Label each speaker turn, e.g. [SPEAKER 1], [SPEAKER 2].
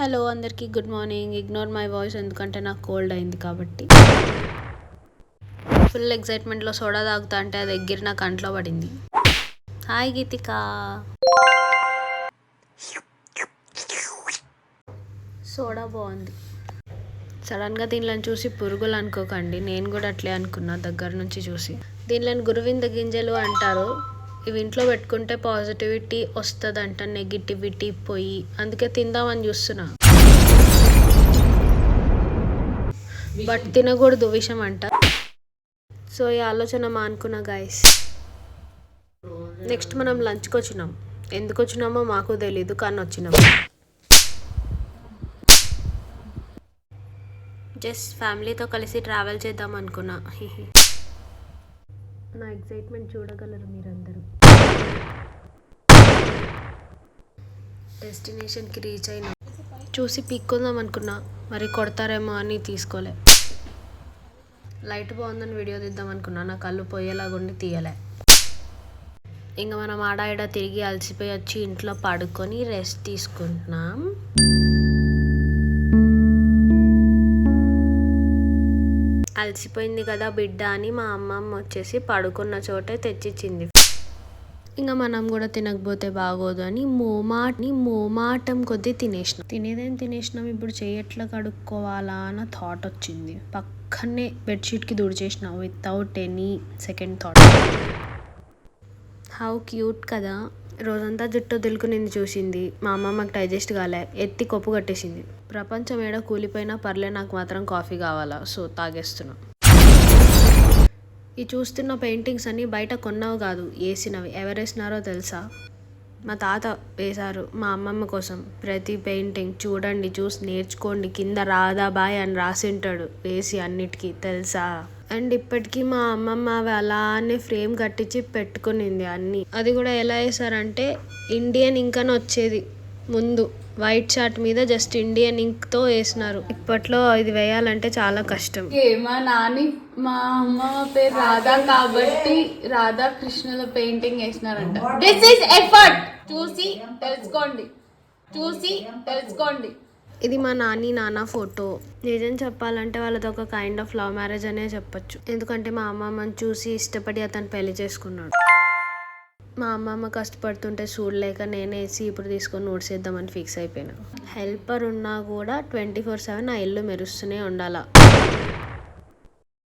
[SPEAKER 1] Hello అందరికీ good morning. Ignore my voice ఎందుకంటే నాకు కోల్డ్ అయింది కాబట్టి. ఫుల్ ఎక్సైట్మెంట్లో సోడా తాగుతా అంటే అది ఎగిరి నా కంట్లో పడింది. హాయ్ గీతిక. సోడా బాగుంది. సడన్గా దీనిలో చూసి పురుగులు అనుకోకండి, నేను కూడా అట్లే అనుకున్నా దగ్గర నుంచి చూసి. దీనిలో గురువింద గింజలు అంటారు. ఇవి ఇంట్లో పెట్టుకుంటే పాజిటివిటీ వస్తుందంట, నెగిటివిటీ పోయి. అందుకే తిందామని చూస్తున్నా, బట్ తినకూడదు, విషం అంట. సో ఈ ఆలోచన మానుకున్నా గైస్. నెక్స్ట్ మనం లంచ్కి వచ్చినాం. ఎందుకు వచ్చినామో మాకు తెలీదు, కానీ వచ్చినాం. జస్ట్ ఫ్యామిలీతో కలిసి ట్రావెల్ చేద్దాం అనుకున్నా. నా ఎక్సైట్మెంట్ చూడగలరు మీరందరూ. డెస్టినేషన్కి రీచ్ అయినా. చూసి పీక్కుందాం అనుకున్నా, మరి కొడతారేమో అని తీసుకోలే. లైట్ బాగుందని వీడియో తీద్దాం అనుకున్నా, నా కళ్ళు పోయేలాగుండి తీయలే. ఇంకా మనం ఆడ తిరిగి అలసిపోయి వచ్చి ఇంట్లో పడుకొని రెస్ట్ తీసుకుంటున్నాం. అలసిపోయింది కదా బిడ్డ అని మా అమ్మమ్మ వచ్చేసి పడుకున్న చోటే తెచ్చిచ్చింది. ఇంకా మనం కూడా తినకపోతే బాగోదు అని మోమాటం కొద్దీ తినేసినాం. తినేదేం తినేసినాం, ఇప్పుడు చెయ్యట్లా కడుక్కోవాలా అన్న థాట్ వచ్చింది. పక్కనే బెడ్షీట్కి తుడిచేసిన without any second thought. How cute కదా. రోజంతా జుట్టు దులుకునింది చూసింది. మా అమ్మమ్మకి డైజెస్ట్ కాలే, ఎత్తి కొప్పు కట్టేసింది. ప్రపంచం ఏడ కూలిపోయినా పర్లే, నాకు మాత్రం కాఫీ కావాలా, సో తాగేస్తున్నా. ఈ చూస్తున్న పెయింటింగ్స్ అన్నీ బయట కొన్నవి కాదు, వేసినవి. ఎవరేసినారో తెలుసా? మా తాత వేశారు మా అమ్మమ్మ కోసం. ప్రతి పెయింటింగ్ చూడండి, చూసి నేర్చుకోండి. కింద రాధా బాయ్ అని రాసి ఉంటాడు వేసి అన్నిటికీ, తెలుసా? అండ్ ఇప్పటికీ మా అమ్మమ్మ అవి అలానే ఫ్రేమ్ కట్టించి పెట్టుకునింది అన్నీ. అది కూడా ఎలా వేసారంటే ఇండియన్ ఇంక్ అని వచ్చేది ముందు, వైట్ చార్ట్ మీద జస్ట్ ఇండియన్ ఇంక్తో వేసినారు. ఇప్పట్లో ఇది వేయాలంటే చాలా కష్టం.
[SPEAKER 2] మా అమ్మమ్మ పేరు రాధా కాబట్టి రాధా కృష్ణుల పెయింటింగ్ వేసినారంట. This is effort. చూసి తెలుసుకోండి.
[SPEAKER 1] ఇది మా నాన్న ఫోటో. నిజం చెప్పాలంటే వాళ్ళది ఒక కైండ్ ఆఫ్ లవ్ మ్యారేజ్ అనే చెప్పొచ్చు. ఎందుకంటే మా అమ్మమ్మని చూసి ఇష్టపడి అతను పెళ్లి చేసుకున్నాడు. మా అమ్మమ్మ కష్టపడుతుంటే చూడలేక నేనేసి ఇప్పుడు తీసుకొని ఊడ్చేద్దామని ఫిక్స్ అయిపోయినా. హెల్పర్ ఉన్నా కూడా 24/7 నా ఇల్లు మెరుస్తూనే ఉండాలా.